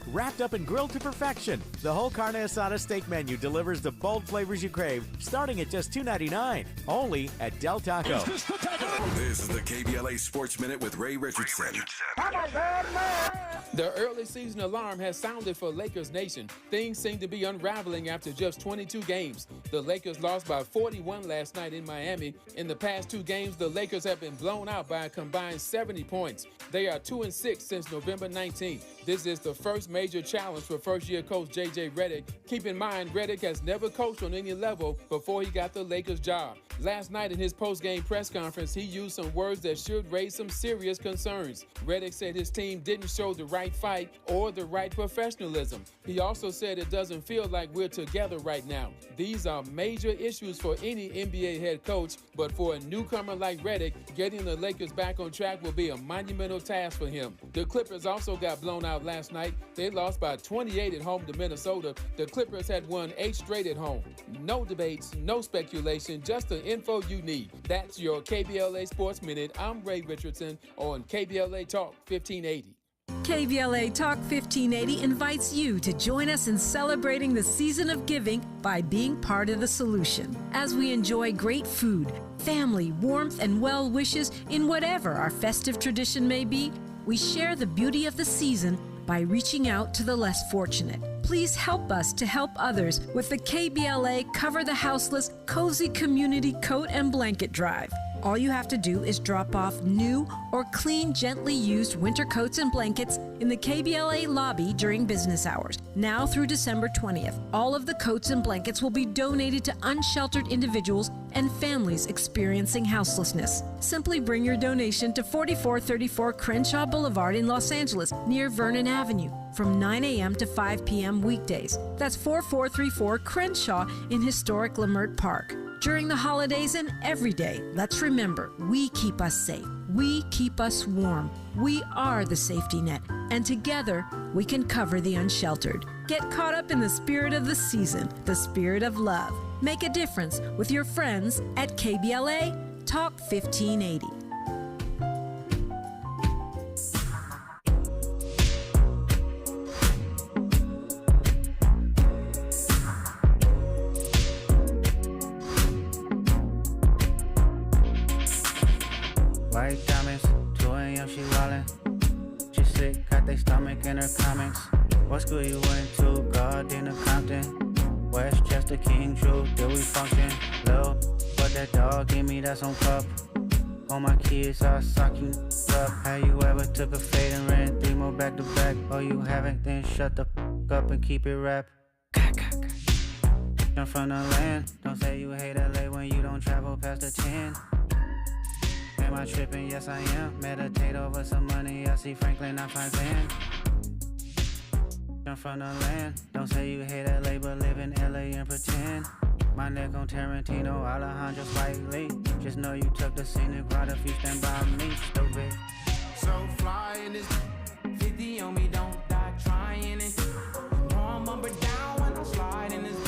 wrapped up and grilled to perfection. The whole carne asada steak menu delivers the bold flavors you crave, starting at just $2.99. Only at Del Taco. This is the KBLA Sports Minute with Ray Richardson. The early season alarm has sounded for Lakers Nation. Things seem to be unraveling after just 22 games. The Lakers lost by 41 last night in Miami. In the past 2 games, the Lakers have been blown out by a combined 70 points. They are 2-6 since November 19th. This is the first major challenge for first-year coach J.J. Redick. Keep in mind, Redick has never coached on any level before he got the Lakers job. Last night in his post-game press conference, he used some words that should raise some serious concerns. Redick said his team didn't show the right fight or the right professionalism. He also said it doesn't feel like we're together right now. These are major issues for any NBA head coach, but for a newcomer like Redick, getting the Lakers back on track will be a monumental task for him. The Clippers also got blown out last night. They lost by 28 at home to Minnesota. The Clippers had won 8 straight at home. No debates, no speculation, just the info you need. That's your KBLA Sports Minute. I'm Ray Richardson on KBLA Talk 1580. KBLA Talk 1580 invites you to join us in celebrating the season of giving by being part of the solution. As we enjoy great food, family, warmth, and well wishes in whatever our festive tradition may be, we share the beauty of the season by reaching out to the less fortunate. Please help us to help others with the KBLA Cover the Houseless Cozy Community Coat and Blanket Drive. All you have to do is drop off new or clean, gently used winter coats and blankets in the KBLA lobby during business hours. Now through December 20th, all of the coats and blankets will be donated to unsheltered individuals and families experiencing houselessness. Simply bring your donation to 4434 Crenshaw Boulevard in Los Angeles, near Vernon Avenue, from 9 a.m. to 5 p.m. weekdays. That's 4434 Crenshaw in historic Leimert Park. During the holidays and every day, let's remember, we keep us safe. We keep us warm. We are the safety net, and together we can cover the unsheltered. Get caught up in the spirit of the season, the spirit of love. Make a difference with your friends at KBLA Talk 1580. White diamonds, 2 a.m. she wildin'. She sick, got they stomach in her comics. What school you went to? Gardena, Compton, Westchester, King, Drew, did we function? Lil, but that dog give me that's on pup. All my kids are sucking up. Have you ever took a fade and ran 3 more back to back? Oh, you haven't? Then shut the up and keep it rap. I'm from the land. Don't say you hate LA when you don't travel past the 10. Am I tripping? Yes, I am. Meditate over some money. I see Franklin, I find Van. I'm from the land. Don't say you hate LA, but live in LA and pretend. My neck on Tarantino, Alejandro Spike Lee. Just know you took the scenic route if you stand by me, stupid. So fly in this 50 on me, don't die trying it. You know I'm up and down when I slide in this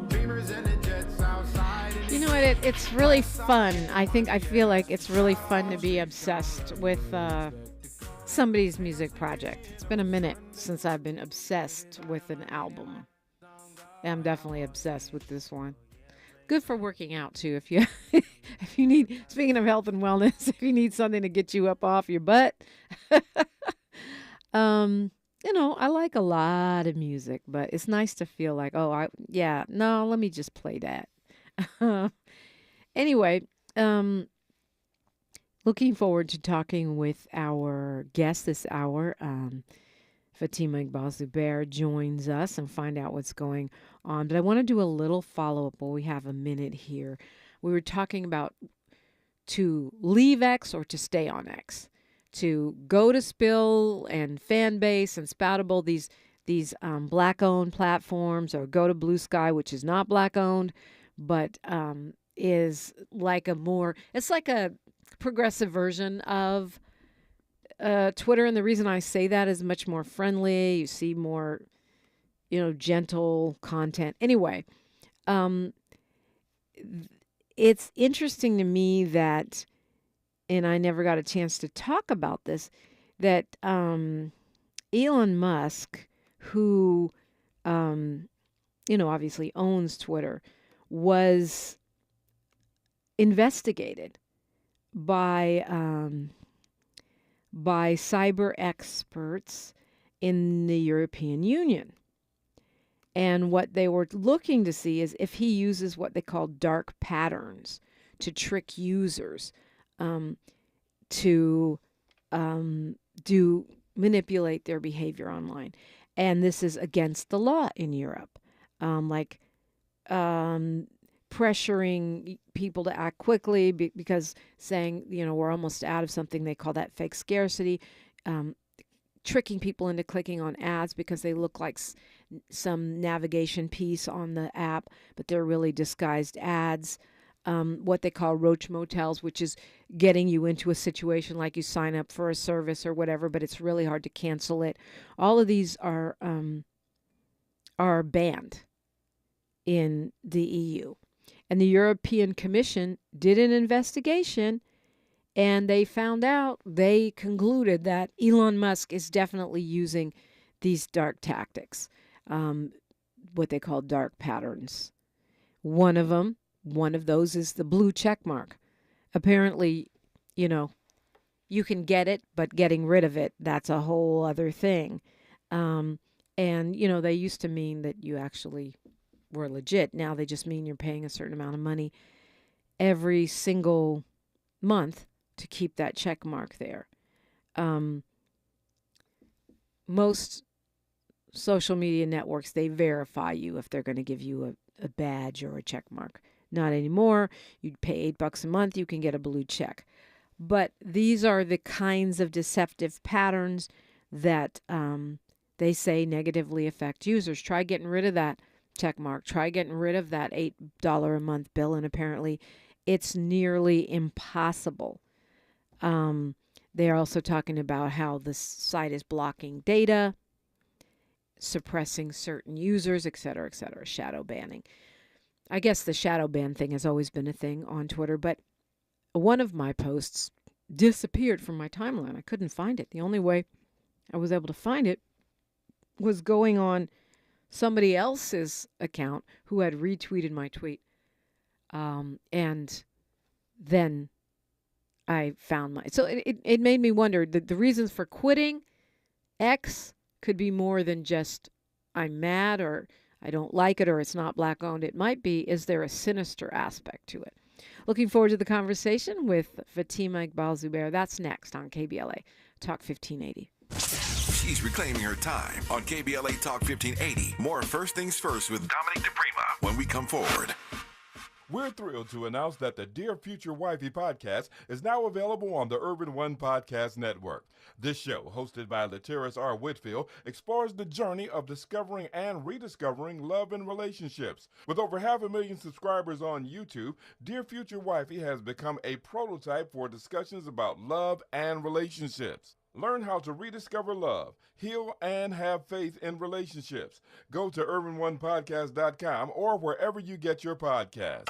Beamers and the jets outside. You know what? It's really fun. I feel like it's really fun to be obsessed with somebody's music project. It's been a minute since I've been obsessed with an album. I'm definitely obsessed with this one. Good for working out too. If you if you need, speaking of health and wellness, if you need something to get you up off your butt. I like a lot of music, but it's nice to feel like, let me just play that. Anyway, looking forward to talking with our guest this hour. Fatima Iqbal Zubair joins us and find out what's going on. But I want to do a little follow-up while we have a minute here. We were talking about to leave X or to stay on X, to go to Spill and Fanbase and Spoutable, these black-owned platforms, or go to Blue Sky, which is not black-owned, but is like it's like a progressive version of Twitter. And the reason I say that is much more friendly. You see more, gentle content. Anyway, it's interesting to me that, and I never got a chance to talk about this, that Elon Musk, who, obviously owns Twitter, was investigated by cyber experts in the European Union. And what they were looking to see is if he uses what they call dark patterns to trick users to manipulate their behavior online. And this is against the law in Europe, pressuring people to act quickly because saying, we're almost out of something. They call that fake scarcity. Tricking people into clicking on ads because they look like some navigation piece on the app, but they're really disguised ads. What they call roach motels, which is getting you into a situation like you sign up for a service or whatever, but it's really hard to cancel it. All of these are banned in the EU. And the European Commission did an investigation, and they concluded that Elon Musk is definitely using these dark tactics, what they call dark patterns. One of those is the blue check mark. Apparently, you can get it, but getting rid of it, that's a whole other thing. And, they used to mean that you actually were legit. Now they just mean you're paying a certain amount of money every single month to keep that check mark there. Most social media networks, they verify you if they're going to give you a badge or a check mark. Not anymore. You'd pay $8 a month, you can get a blue check. But these are the kinds of deceptive patterns that they say negatively affect users. Try getting rid of that check mark. Try getting rid of that $8 a month bill, and apparently it's nearly impossible. They're also talking about how the site is blocking data, suppressing certain users, et cetera, shadow banning. I guess the shadow ban thing has always been a thing on Twitter, but one of my posts disappeared from my timeline. I couldn't find it. The only way I was able to find it was going on somebody else's account who had retweeted my tweet. And then I found so it made me wonder the reasons for quitting X could be more than just I'm mad or I don't like it or it's not black owned. It might be, is there a sinister aspect to it? Looking forward to the conversation with Fatima Iqbal Zubair. That's next on KBLA Talk 1580. She's reclaiming her time on KBLA Talk 1580. More First Things First with Dominique DiPrima when we come forward. We're thrilled to announce that the Dear Future Wifey podcast is now available on the Urban One Podcast Network. This show, hosted by Latiris R. Whitfield, explores the journey of discovering and rediscovering love and relationships. With over 500,000 subscribers on YouTube, Dear Future Wifey has become a prototype for discussions about love and relationships. Learn how to rediscover love, heal, and have faith in relationships. Go to urbanonepodcast.com or wherever you get your podcasts.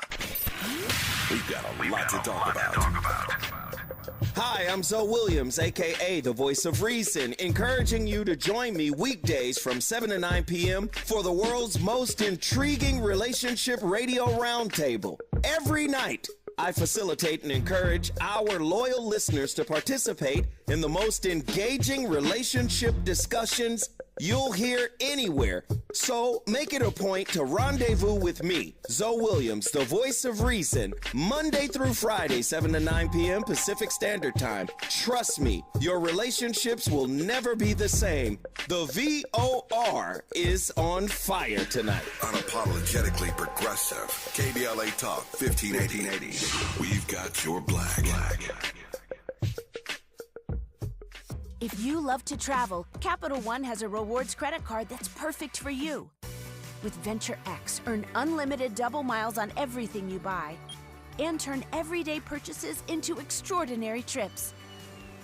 We've got a lot to talk about. Hi, I'm Zoe Williams, a.k.a. the Voice of Reason, encouraging you to join me weekdays from 7 to 9 p.m. for the world's most intriguing relationship radio roundtable. Every night, I facilitate and encourage our loyal listeners to participate in the most engaging relationship discussions you'll hear anywhere. So make it a point to rendezvous with me, Zoe Williams, the Voice of Reason, Monday through Friday, 7 to 9 p.m. Pacific Standard Time. Trust me, your relationships will never be the same. The VOR is on fire tonight. Unapologetically progressive. KBLA Talk 1580. We've got your black. If you love to travel, Capital One has a rewards credit card that's perfect for you. With Venture X, earn unlimited double miles on everything you buy and turn everyday purchases into extraordinary trips.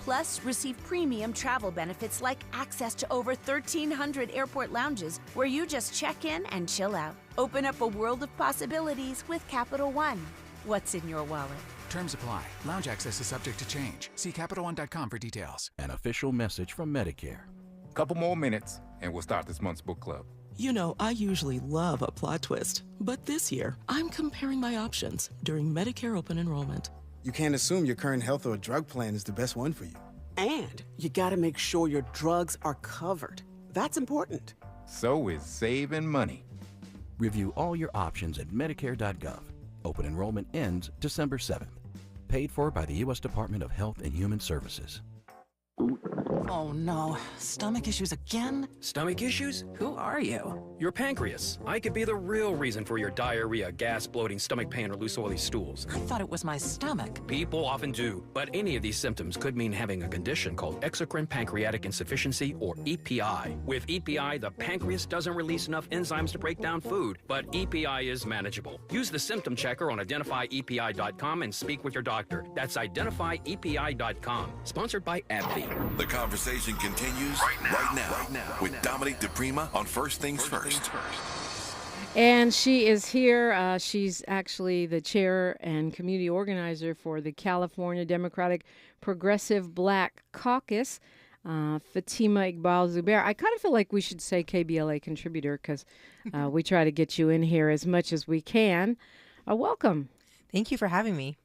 Plus, receive premium travel benefits like access to over 1,300 airport lounges where you just check in and chill out. Open up a world of possibilities with Capital One. What's in your wallet? Terms apply. Lounge access is subject to change. See CapitalOne.com for details. An official message from Medicare. Couple more minutes. and we'll start this month's book club. You know, I usually love a plot twist, but this year, I'm comparing my options during Medicare open enrollment. You can't assume your current health or drug plan is the best one for you. And you gotta make sure your drugs are covered. That's important. So is saving money. Review all your options at Medicare.gov. Open enrollment ends December 7th. Paid for by the U.S. Department of Health and Human Services. Oh no, stomach issues again? Stomach issues? Who are you? Your pancreas. I could be the real reason for your diarrhea, gas, bloating, stomach pain, or loose oily stools. I thought it was my stomach. People often do, but any of these symptoms could mean having a condition called exocrine pancreatic insufficiency, or EPI. With EPI, the pancreas doesn't release enough enzymes to break down food, but EPI is manageable. Use the symptom checker on identifyepi.com and speak with your doctor. That's identifyepi.com. Sponsored by AbbVie. The conversation continues right now with Dominique DiPrima on First Things First. And she is here. She's actually the chair and community organizer for the California Democratic Progressive Black Caucus, Fatima Iqbal Zubair. I kind of feel like we should say KBLA contributor because we try to get you in here as much as we can. Welcome. Thank you for having me.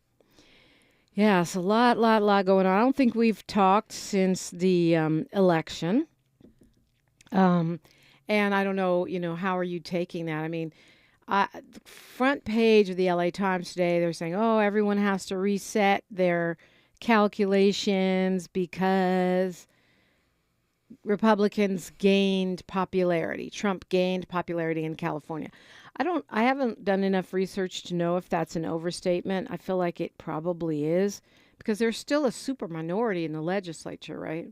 Yes, a lot going on. I don't think we've talked since the election. And I don't know, how are you taking that? I mean, the front page of the LA Times today, they're saying, everyone has to reset their calculations because Republicans gained popularity. Trump gained popularity in California. I haven't done enough research to know if that's an overstatement. I feel like it probably is because there's still a super minority in the legislature, right?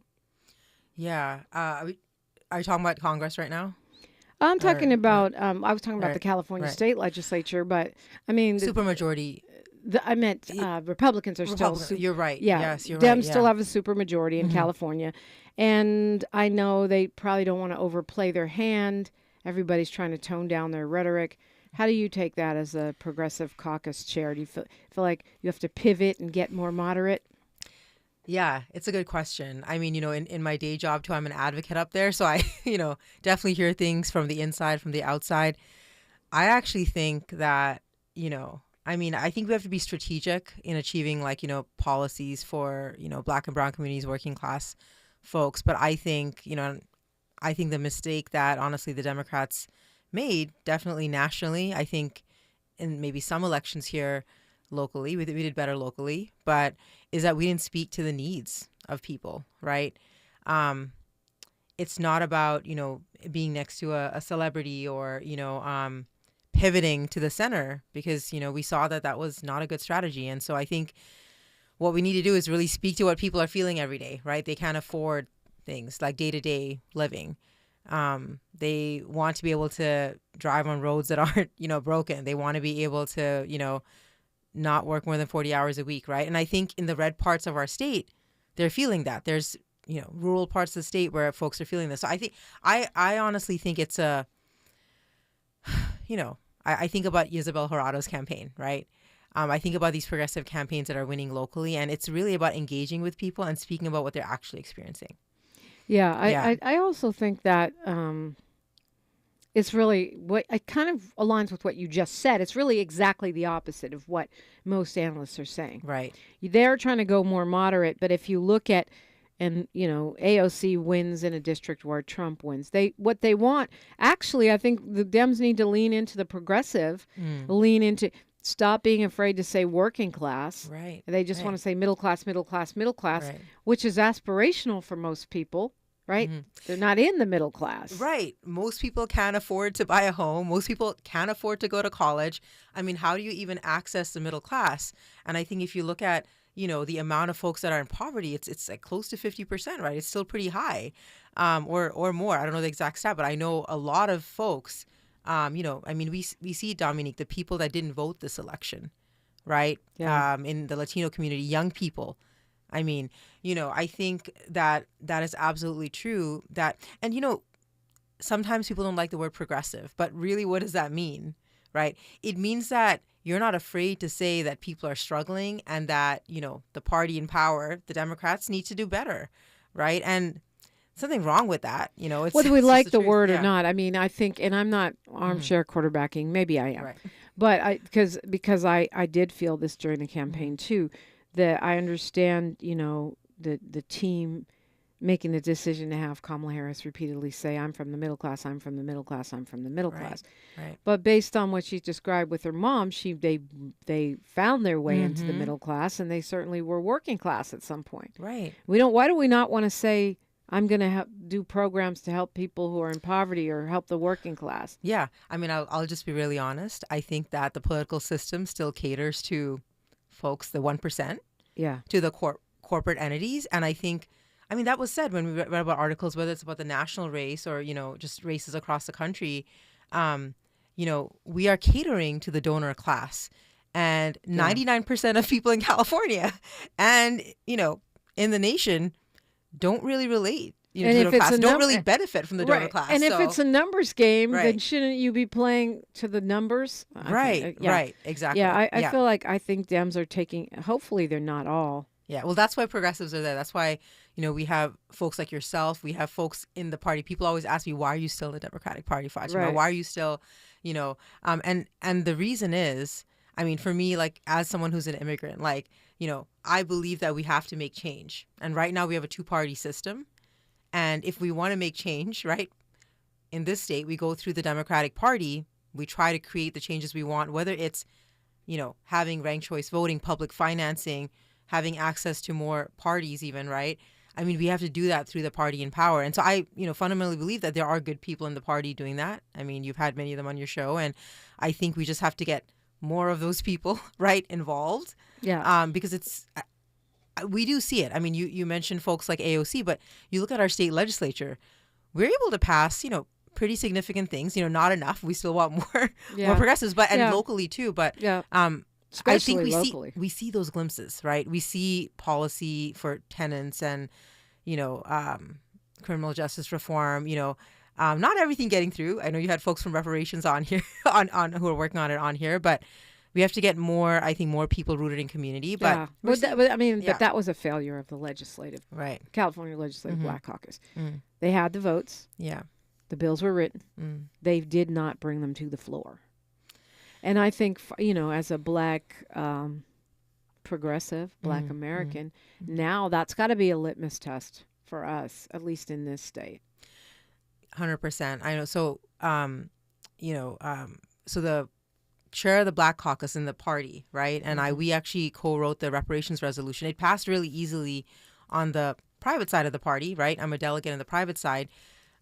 Yeah. Are you talking about Congress right now? I'm talking about, I was talking about the California state legislature, but I mean. Supermajority. I meant Republicans are still. You're right. Yeah. Yes, you're Dems right. still have a supermajority in California. And I know they probably don't want to overplay their hand. Everybody's trying to tone down their rhetoric. How do you take that as a progressive caucus chair? Do you feel like you have to pivot and get more moderate? Yeah, it's a good question. I mean, in my day job too, I'm an advocate up there. So I, definitely hear things from the inside, from the outside. I actually think that, I think we have to be strategic in achieving policies for, Black and brown communities, working class folks. But I think, the mistake that honestly the Democrats made, definitely nationally, I think in maybe some elections here locally, we did better locally, but is that we didn't speak to the needs of people, right? It's not about, being next to a celebrity or, pivoting to the center because, we saw that was not a good strategy. And so I think what we need to do is really speak to what people are feeling every day, right? They can't afford things like day-to-day living. They want to be able to drive on roads that aren't, broken. They want to be able to, not work more than 40 hours a week, right? And I think in the red parts of our state, they're feeling that. There's, rural parts of the state where folks are feeling this. So I think, I honestly think it's I think about Isabel Jurado's campaign, right? I think about these progressive campaigns that are winning locally, and it's really about engaging with people and speaking about what they're actually experiencing. Yeah, I also think that it's really what it kind of aligns with what you just said. It's really exactly the opposite of what most analysts are saying. Right. They're trying to go more moderate, but if you look at, and AOC wins in a district where Trump wins. What they want, actually, I think the Dems need to lean into the progressive, lean into. Stop being afraid to say working class. Right. They just want to say middle class, which is aspirational for most people, right? They're not in the middle class. Right. Most people can't afford to buy a home. Most people can't afford to go to college. I mean, how do you even access the middle class? And I think if you look at, the amount of folks that are in poverty, it's like close to 50%, right? It's still pretty high, or more. I don't know the exact stat, but I know a lot of folks. We see, Dominique, the people that didn't vote this election, right? Yeah. In the Latino community, young people. I mean, I think that is absolutely true. Sometimes people don't like the word progressive, but really, what does that mean, right? It means that you're not afraid to say that people are struggling and that, the party in power, the Democrats, need to do better, right? And something wrong with that. You know, it's whether we it's like just the truth. word or Yeah. not. I mean, I think, and I'm not armchair quarterbacking. Maybe I am, Right. but because I did feel this during the campaign too, that I understand, you know, the team making the decision to have Kamala Harris repeatedly say, "I'm from the middle class. I'm from the middle class. I'm from the middle class." Right. But based on what she described with her mom, they found their way into the middle class, and they certainly were working class at some point. Right. Why do we not want to say, I'm going to do programs to help people who are in poverty or help the working class? Yeah. I mean, I'll just be really honest. I think that the political system still caters to folks, the 1%, Yeah. to the corporate entities. And I think, I mean, that was said when we read about articles, whether it's about the national race or, you know, just races across the country. You know, we are catering to the donor class, and 99% of people in California and, you know, in the nation don't really relate. You know, And to if the donor it's class, a don't num- really benefit from the donor Right. class. And if So- it's a numbers game, then Right. shouldn't you be playing to the numbers? Right, right, exactly. Yeah, I Yeah. feel like I think Dems are taking, hopefully they're not all. Yeah, well, that's why progressives are there. That's why, you know, we have folks like yourself. We have folks in the party. People always ask me, why are you still in the Democratic Party, Fatima? Right. Why are you still, you know, and the reason is, I mean, for me, like, as someone who's an immigrant, like, you know, I believe that we have to make change. And right now we have a two-party system. And if we want to make change, right, in this state, we go through the Democratic Party. We try to create the changes we want, whether it's, you know, having ranked choice voting, public financing, having access to more parties even, right? I mean, we have to do that through the party in power. And so I, you know, fundamentally believe that there are good people in the party doing that. I mean, you've had many of them on your show. And I think we just have to get more of those people, right, involved. Yeah. Because it's, we do see it. I mean, you mentioned folks like AOC, but you look at our state legislature, we're able to pass, you know, pretty significant things, you know, not enough. We still want more, more progressives, but, and locally too. But, Especially I think locally. we see those glimpses, right? We see policy for tenants and, you know, criminal justice reform, you know, not everything getting through. I know you had folks from Reparations on here, on who are working on it on here, but we have to get more, I think, more people rooted in community. But, Yeah. But that was a failure of the legislative, right? California Legislative Mhm. Black Caucus. Mm. They had the votes. Yeah. The bills were written. Mm. They did not bring them to the floor. And I think, you know, as a black progressive, black American, now that's got to be a litmus test for us, at least in this state. 100%. I know. So, you know, so the chair of the Black Caucus in the party, right? And we actually co-wrote the reparations resolution. It passed really easily on the private side of the party, right? I'm a delegate on the private side.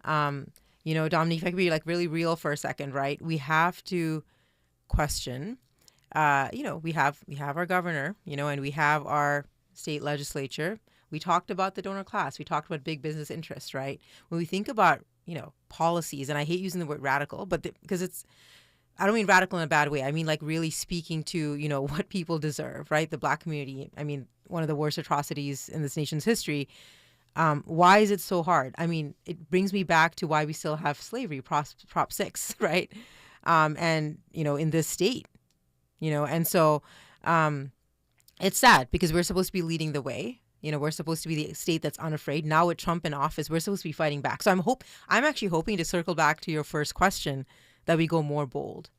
You know, Dominique, if I could be like really real for a second, right? We have to question, you know, we have our governor, you know, and we have our state legislature. We talked about the donor class. We talked about big business interests, right? When we think about, you know, policies, and I hate using the word radical, but because it's, I don't mean radical in a bad way. I mean, like, really speaking to, you know, what people deserve, right? The black community. I mean, one of the worst atrocities in this nation's history. Why is it so hard? I mean, it brings me back to why we still have slavery, Prop 6, right? And, you know, in this state, you know, and so it's sad because we're supposed to be leading the way. You know, we're supposed to be the state that's unafraid. Now with Trump in office, we're supposed to be fighting back. So I'm actually hoping to circle back to your first question, that we go more bold,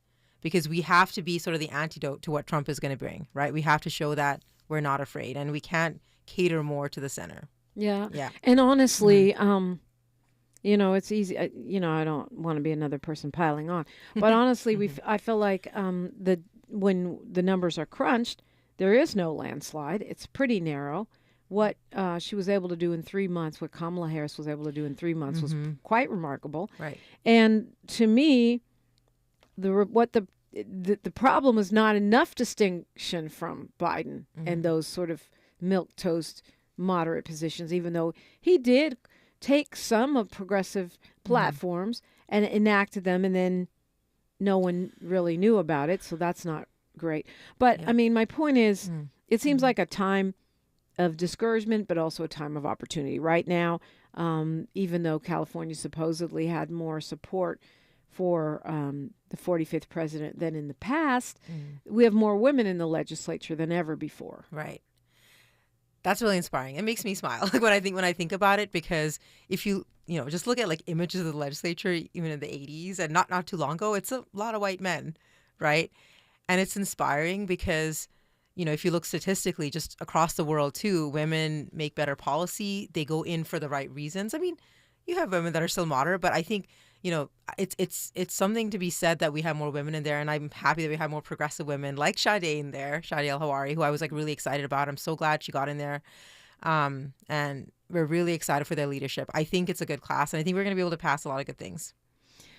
because we have to be sort of the antidote to what Trump is going to bring, right? We have to show that we're not afraid, and we can't cater more to the center. Yeah. Yeah. And honestly, you know, it's easy. You know, I don't want to be another person piling on, but honestly, I feel like when the numbers are crunched, there is no landslide. It's pretty narrow. What she was able to do in 3 months, what Kamala Harris was able to do in 3 months, was quite remarkable. Right. And to me, the problem is not enough distinction from Biden and those sort of milquetoast moderate positions, even though he did take some of progressive platforms and enacted them, and then no one really knew about it, so that's not great. But I mean, my point is, it seems like a time of discouragement, but also a time of opportunity. Right now, even though California supposedly had more support for the 45th president than in the past, we have more women in the legislature than ever before. Right. That's really inspiring. It makes me smile like when I think about it, because if you just look at like images of the legislature even in the 80s and not too long ago, it's a lot of white men, right? And it's inspiring because if you look statistically just across the world too, women make better policy. They go in for the right reasons. I mean, you have women that are still moderate, but I think it's something to be said that we have more women in there, and I'm happy that we have more progressive women like Sade in there, Sade El-Hawari, who I was like really excited about. I'm so glad she got in there, and we're really excited for their leadership. I think it's a good class, and I think we're going to be able to pass a lot of good things.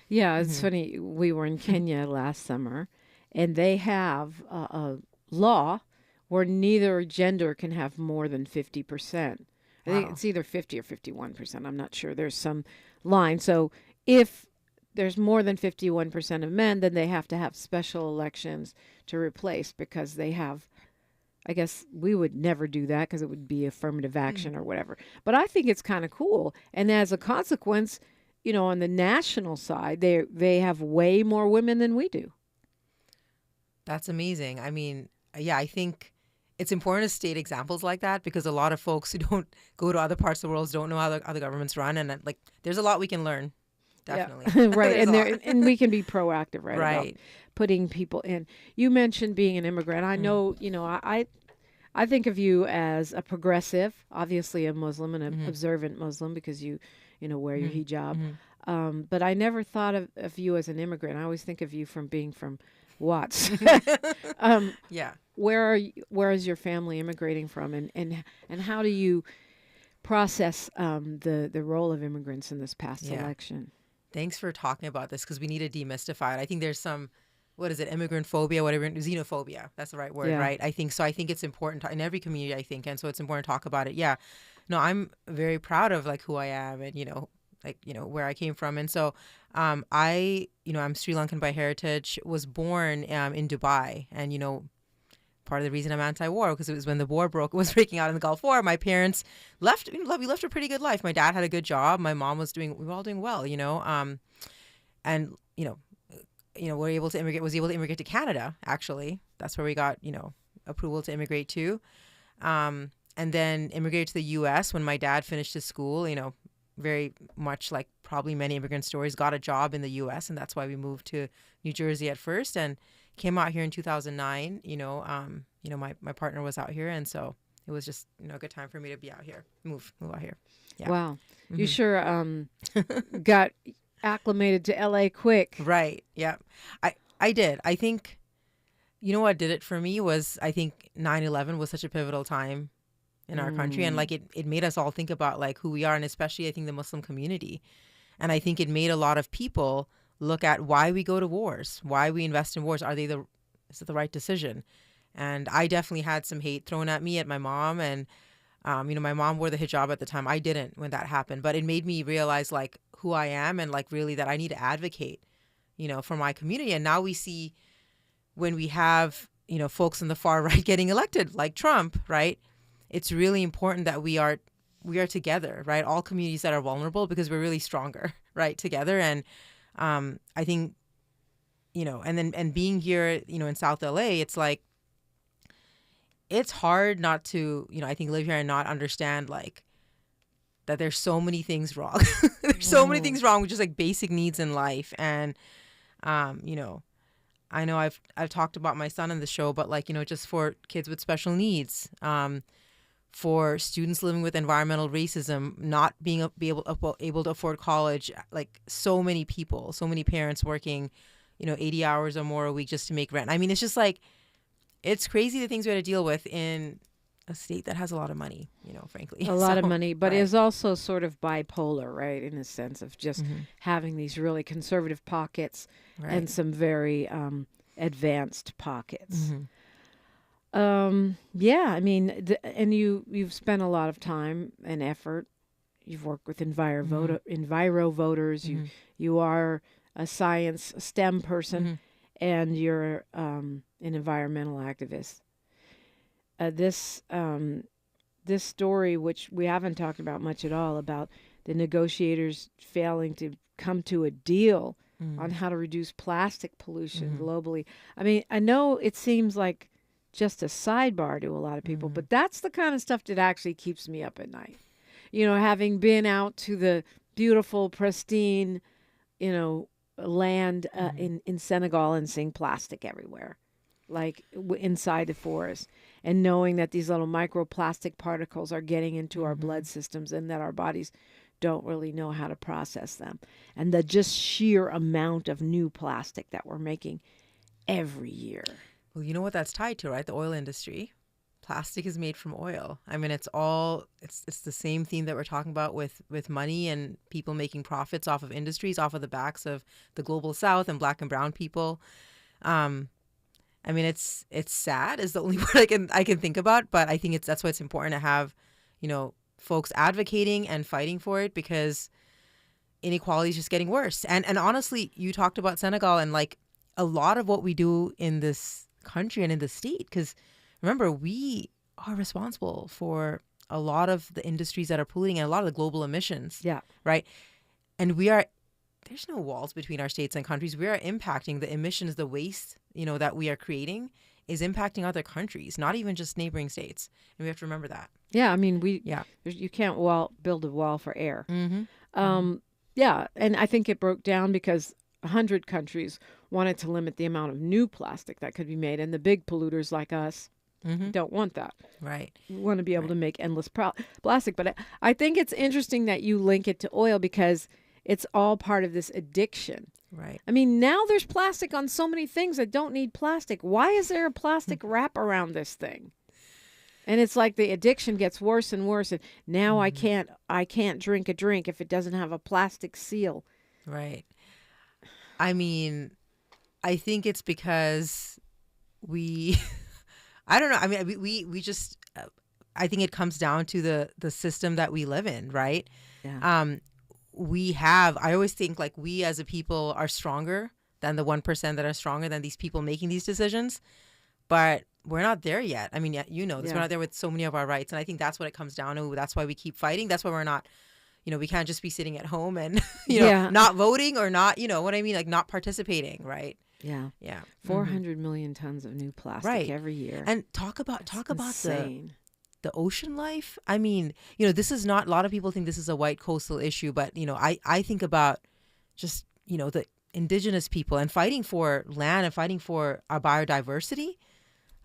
Yeah, it's funny. We were in Kenya last summer, and they have a law where neither gender can have more than 50%. I think it's either 50 or 51%. I'm not sure. There's some line. So if there's more than 51% of men, then they have to have special elections to replace, because they have, I guess we would never do that because it would be affirmative action or whatever. But I think it's kind of cool. And as a consequence, on the national side, they have way more women than we do. That's amazing. I mean, yeah, I think it's important to state examples like that, because a lot of folks who don't go to other parts of the world don't know how other governments run, and like there's a lot we can learn. Definitely. Yeah. Right. And we can be proactive, right? About putting people in. You mentioned being an immigrant. I know, I think of you as a progressive, obviously a Muslim and an observant Muslim, because you wear your hijab. But I never thought of you as an immigrant. I always think of you from being from Watts. Yeah. Where is your family immigrating from, and how do you process the role of immigrants in this past election? Thanks for talking about this, because we need to demystify it. I think there's some, what is it, immigrant phobia, whatever, xenophobia. That's the right word, right? I think so. I think it's important in every community, I think, and so it's important to talk about it. Yeah. No, I'm very proud of like who I am and, where I came from. And so I'm Sri Lankan by heritage, was born in Dubai. And, part of the reason I'm anti-war, because it was when the war was breaking out in the Gulf War. My parents left. We left a pretty good life. My dad had a good job. My mom we were all doing well, and we're able to immigrate. Was able to immigrate to Canada. Actually, that's where we got approval to immigrate to, and then immigrated to the U.S. when my dad finished his school. Very much like probably many immigrant stories, got a job in the U.S. and that's why we moved to New Jersey at first and came out here in 2009. My partner was out here, and so it was just a good time for me to be out here, move out here. Yeah. Wow, you sure got acclimated to LA quick. Right. Yeah, I did. I think what did it for me was I think 9/11 was such a pivotal time in our country, and like it made us all think about like who we are, and especially I think the Muslim community, and I think it made a lot of people look at why we go to wars, why we invest in wars. Is it the right decision? And I definitely had some hate thrown at me at my mom, and my mom wore the hijab at the time. I didn't when that happened, but it made me realize like who I am and like really that I need to advocate, for my community. And now we see when we have folks on the far right getting elected, like Trump, right? It's really important that we are together, right? All communities that are vulnerable, because we're really stronger, right, together. And I think, and being here, in South LA, it's like, it's hard not to, I think live here and not understand like that there's so many things wrong. There's so many things wrong with just like basic needs in life. And, I know I've talked about my son in the show, but like, just for kids with special needs, for students living with environmental racism, not being able to afford college, like so many people, so many parents working, 80 hours or more a week just to make rent. I mean, it's just like, it's crazy the things we had to deal with in a state that has a lot of money, frankly. A lot of money, but is also sort of bipolar, right? In a sense of just having these really conservative pockets and some very advanced pockets. Yeah, I mean, and you've spent a lot of time and effort. You've worked with Enviro voters. You are a science STEM person, and you're an environmental activist. This story, which we haven't talked about much at all, about the negotiators failing to come to a deal on how to reduce plastic pollution globally. I mean, I know it seems like just a sidebar to a lot of people, but that's the kind of stuff that actually keeps me up at night. You know, having been out to the beautiful, pristine, you know, land in Senegal and seeing plastic everywhere, like inside the forest, and knowing that these little microplastic particles are getting into our blood systems and that our bodies don't really know how to process them. And the just sheer amount of new plastic that we're making every year. Well, you know what that's tied to, right? The oil industry. Plastic is made from oil. I mean, it's the same theme that we're talking about with money and people making profits off of industries, off of the backs of the global South and Black and brown people. I mean, it's sad is the only word I can think about, but I think that's why it's important to have, you know, folks advocating and fighting for it, because inequality is just getting worse. And honestly, you talked about Senegal and like a lot of what we do in this country and in the state, because remember, we are responsible for a lot of the industries that are polluting and a lot of the global emissions. Yeah. Right. And there's no walls between our states and countries. We are impacting the emissions, the waste, you know, that we are creating is impacting other countries, not even just neighboring states. And we have to remember that. Yeah. I mean, you can't build a wall for air. Yeah. And I think it broke down because 100 countries wanted to limit the amount of new plastic that could be made. And the big polluters like us don't want that. Right. We want to be able to make endless plastic. But I think it's interesting that you link it to oil because it's all part of this addiction. Right. I mean, now there's plastic on so many things that don't need plastic. Why is there a plastic wrap around this thing? And it's like the addiction gets worse and worse. And now I can't drink a drink if it doesn't have a plastic seal. Right. I mean, I think it's because I don't know. I mean, we just, I think it comes down to the system that we live in, right? Yeah. I always think like we as a people are stronger than the 1% that are stronger than these people making these decisions. But we're not there yet. I mean, you know this. Yeah. We're not there with so many of our rights. And I think that's what it comes down to. That's why we keep fighting. That's why we're not, you know, we can't just be sitting at home and, you know, not voting or not, you know what I mean? Like not participating, right? Yeah. Yeah. 400 million tons of new plastic every year. And talk about insane. The ocean life. I mean, you know, this is not, a lot of people think this is a white coastal issue, but, you know, I think about just, you know, the indigenous people and fighting for land and fighting for our biodiversity.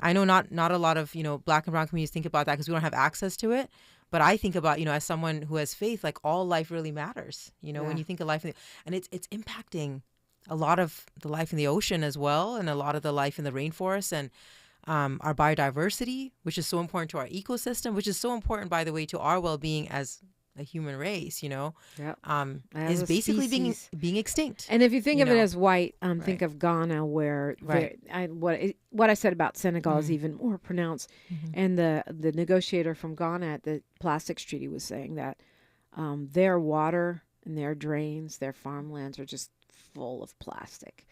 I know not a lot of, you know, Black and brown communities think about that because we don't have access to it. But I think about, you know, as someone who has faith, like all life really matters, you know, when you think of life. And it's impacting a lot of the life in the ocean as well, and a lot of the life in the rainforest and our biodiversity, which is so important to our ecosystem, which is so important, by the way, to our well-being as a human race, you know, is basically being extinct. And if you think of it as white, think of Ghana, where what I said about Senegal is even more pronounced. And the negotiator from Ghana at the Plastics Treaty was saying that their water and their drains, their farmlands are just full of plastic.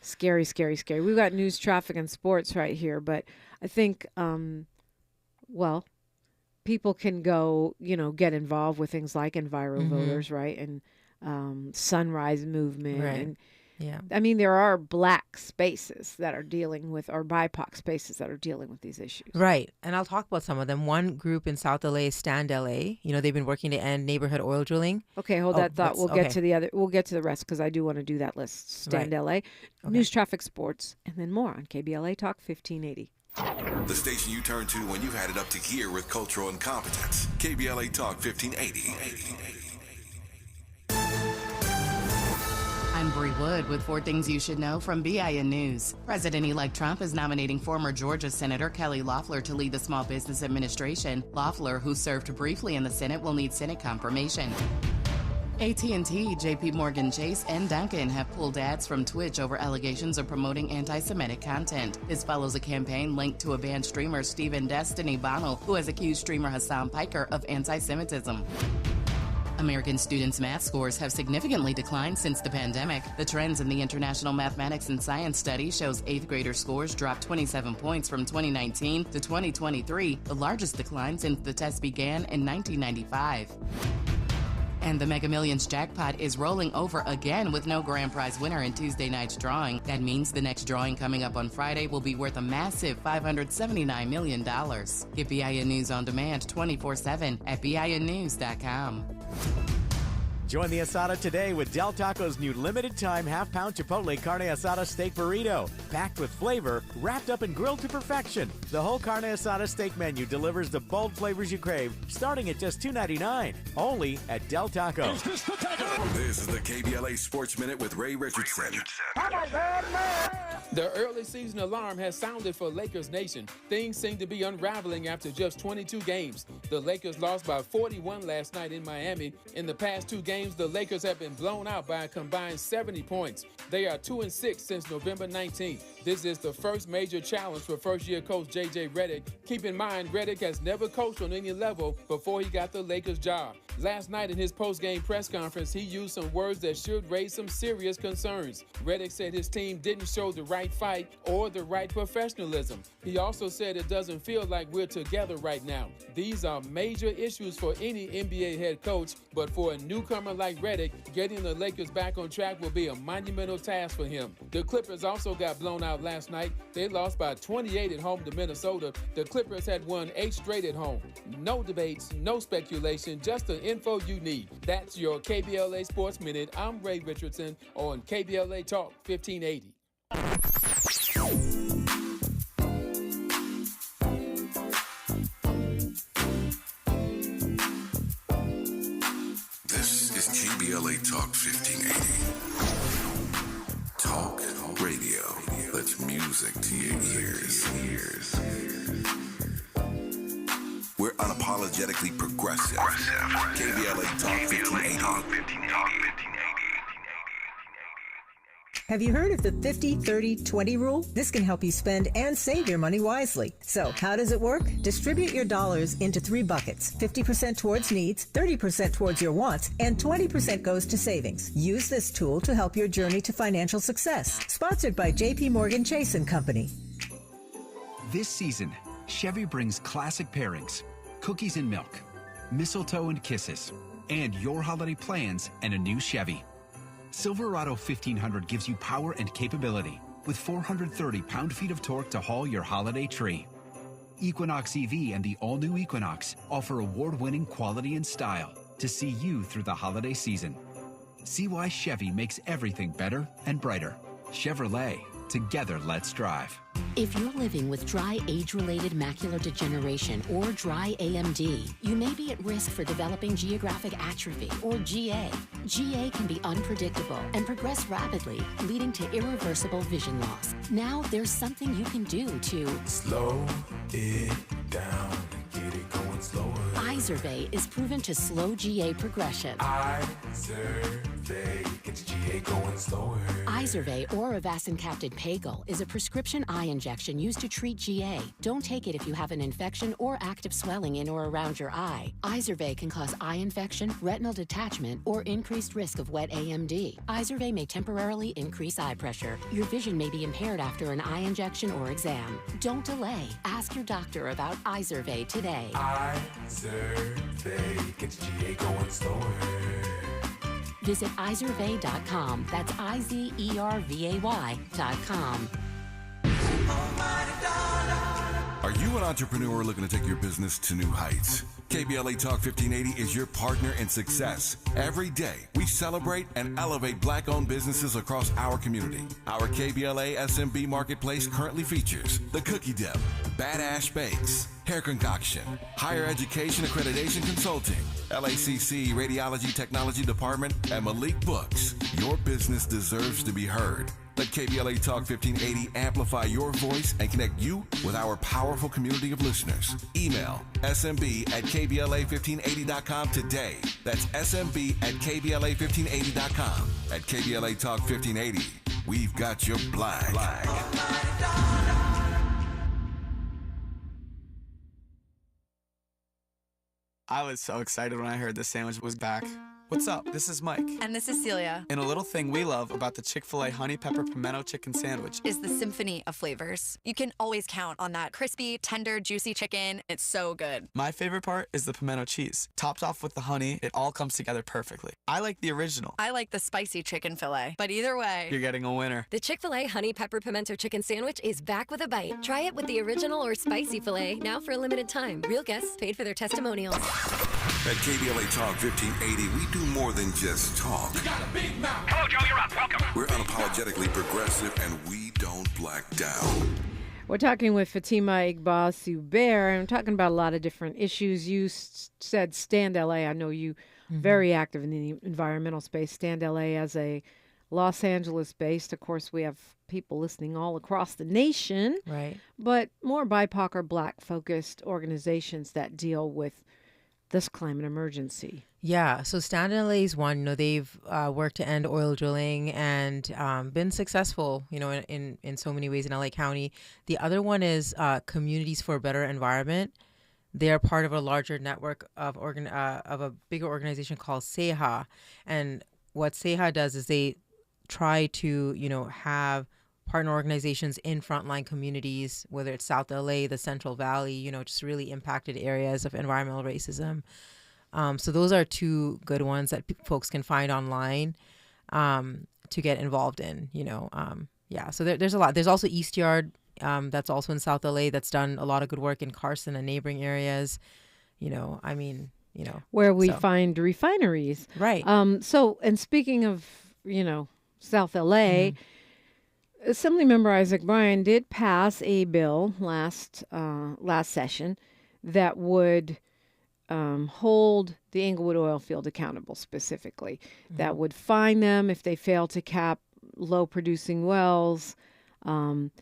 Scary, scary, scary. We've got news, traffic, and sports right here, but I think, people can go, you know, get involved with things like Enviro Voters, right? And Sunrise Movement. Right. And yeah. I mean, there are Black spaces that are dealing with, or BIPOC spaces that are dealing with these issues. Right. And I'll talk about some of them. One group in South LA is Stand LA. You know, they've been working to end neighborhood oil drilling. Okay, hold that thought. We'll get to the rest because I do want to do that list. Stand LA, news, traffic, sports, and then more on KBLA Talk 1580. The station you turn to when you've had it up to gear with cultural incompetence. KBLA Talk 1580. I'm Bree Wood with 4 things you should know from BIN News. President-elect Trump is nominating former Georgia Senator Kelly Loeffler to lead the Small Business Administration. Loeffler, who served briefly in the Senate, will need Senate confirmation. AT&T, JP Morgan Chase, and Dunkin' have pulled ads from Twitch over allegations of promoting anti-Semitic content. This follows a campaign linked to a banned streamer, Stephen Destiny Bonnell, who has accused streamer Hassan Piker of anti-Semitism. American students' math scores have significantly declined since the pandemic. The trends in the International Mathematics and Science Study shows 8th grader scores dropped 27 points from 2019 to 2023, the largest decline since the test began in 1995. And the Mega Millions jackpot is rolling over again with no grand prize winner in Tuesday night's drawing. That means the next drawing coming up on Friday will be worth a massive $579 million. Get BIN News on demand 24/7 at BINnews.com. Join the Asada today with Del Taco's new limited-time half-pound Chipotle Carne Asada steak burrito. Packed with flavor, wrapped up and grilled to perfection. The whole Carne Asada steak menu delivers the bold flavors you crave, starting at just $2.99. Only at Del Taco. This is the KBLA Sports Minute with Ray Richardson. The early season alarm has sounded for Lakers Nation. Things seem to be unraveling after just 22 games. The Lakers lost by 41 last night in Miami. In the past 2 games, the Lakers have been blown out by a combined 70 points. They are 2-6 since November 19th. This is the first major challenge for first-year coach J.J. Redick. Keep in mind, Redick has never coached on any level before he got the Lakers job. Last night in his post-game press conference, he used some words that should raise some serious concerns. Redick said his team didn't show the right fight or the right professionalism. He also said it doesn't feel like we're together right now. These are major issues for any NBA head coach, but for a newcomer like Redick, getting the Lakers back on track will be a monumental task for him. The Clippers also got blown out last night. They lost by 28 at home to Minnesota. The Clippers had won 8 straight at home. No debates, no speculation, just the info you need. That's your KBLA Sports Minute. I'm Ray Richardson on KBLA Talk 1580. This is KBLA Talk 1580. Talk radio. That's music to your ears. We're unapologetically progressive. KBLA Talk 1580. Have you heard of the 50-30-20 rule? This can help you spend and save your money wisely. So, how does it work? Distribute your dollars into 3 buckets. 50% towards needs, 30% towards your wants, and 20% goes to savings. Use this tool to help your journey to financial success. Sponsored by J.P. Morgan Chase & Company. This season, Chevy brings classic pairings, cookies and milk, mistletoe and kisses, and your holiday plans and a new Chevy. Silverado 1500 gives you power and capability with 430 pound-feet of torque to haul your holiday tree. Equinox EV and the all-new Equinox offer award-winning quality and style to see you through the holiday season. See why Chevy makes everything better and brighter. Chevrolet. Together, let's drive. If you're living with dry age-related macular degeneration or dry AMD, you may be at risk for developing geographic atrophy or GA. GA can be unpredictable and progress rapidly, leading to irreversible vision loss. Now there's something you can do to slow it down to get it going slower. Izervay is proven to slow GA progression. Izervay gets GA going slower. Izervay or avacincaptad pagel is a prescription eye injection used to treat GA. Don't take it if you have an infection or active swelling in or around your eye. Izervay can cause eye infection, retinal detachment, or increased risk of wet AMD. Izervay may temporarily increase eye pressure. Your vision may be impaired after an eye injection or exam. Don't delay. Ask your doctor about Izervay today. Izervay gets GA going slower. Visit Izervay.com. That's IZERVAY.com. Are you an entrepreneur looking to take your business to new heights? KBLA Talk 1580 is your partner in success. Every day, we celebrate and elevate Black-owned businesses across our community. Our KBLA SMB Marketplace currently features The Cookie Dip, Bad Ash Bakes, Hair Concoction, Higher Education Accreditation Consulting, LACC Radiology Technology Department, and Malik Books. Your business deserves to be heard. Let KBLA Talk 1580 amplify your voice and connect you with our powerful community of listeners. Email smb@kbla1580.com today. That's smb@kbla1580.com. At KBLA Talk 1580, we've got your black. I was so excited when I heard the sandwich was back. What's up? This is Mike. And this is Celia. And a little thing we love about the Chick-fil-A Honey Pepper Pimento Chicken Sandwich is the symphony of flavors. You can always count on that crispy, tender, juicy chicken. It's so good. My favorite part is the pimento cheese. Topped off with the honey, it all comes together perfectly. I like the original. I like the spicy chicken fillet. But either way, you're getting a winner. The Chick-fil-A Honey Pepper Pimento Chicken Sandwich is back with a bite. Try it with the original or spicy filet, now for a limited time. Real guests paid for their testimonials. At KBLA Talk 1580, we do more than just talk. You got a big mouth. Hello, Joe, you're up. Welcome. We're unapologetically progressive, and we don't black down. We're talking with Fatima Iqbal Zubair, and I'm talking about a lot of different issues. You said Stand LA. I know you very active in the environmental space. Stand LA as a Los Angeles based. Of course, we have people listening all across the nation. Right. But more BIPOC or Black focused organizations that deal with this climate emergency. Yeah, so Stand LA is one. They've worked to end oil drilling and been successful, in so many ways in LA County. The other one is Communities for a Better Environment. They are part of a larger network of a bigger organization called CEHA. And what CEHA does is they try to, have partner organizations in frontline communities, whether it's South LA, the Central Valley, just really impacted areas of environmental racism. So those are two good ones that folks can find online to get involved in, So there's a lot. There's also East Yard, that's also in South LA, that's done a lot of good work in Carson and neighboring areas, Where we find refineries. Right. And speaking of, South LA, Assemblymember Isaac Bryan did pass a bill last session that would hold the Inglewood oil field accountable specifically, that would fine them if they fail to cap low-producing wells and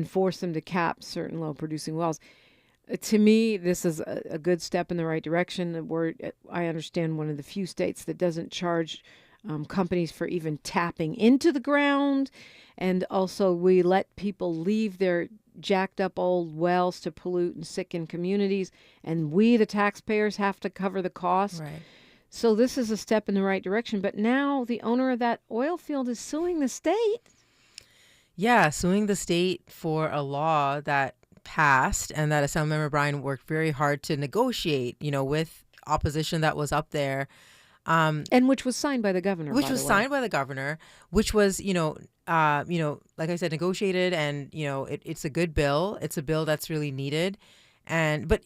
force them to cap certain low-producing wells. To me, this is a good step in the right direction. I understand one of the few states that doesn't charge companies for even tapping into the ground. And also we let people leave their jacked up old wells to pollute and sicken communities. And we, the taxpayers, have to cover the cost. Right. So this is a step in the right direction. But now the owner of that oil field is suing the state. Yeah, suing the state for a law that passed and that Assemblymember Bryan worked very hard to negotiate, with opposition that was up there. And which was signed by the governor. Which was signed by the governor, which was, like I said, negotiated, and it's a good bill. It's a bill that's really needed, but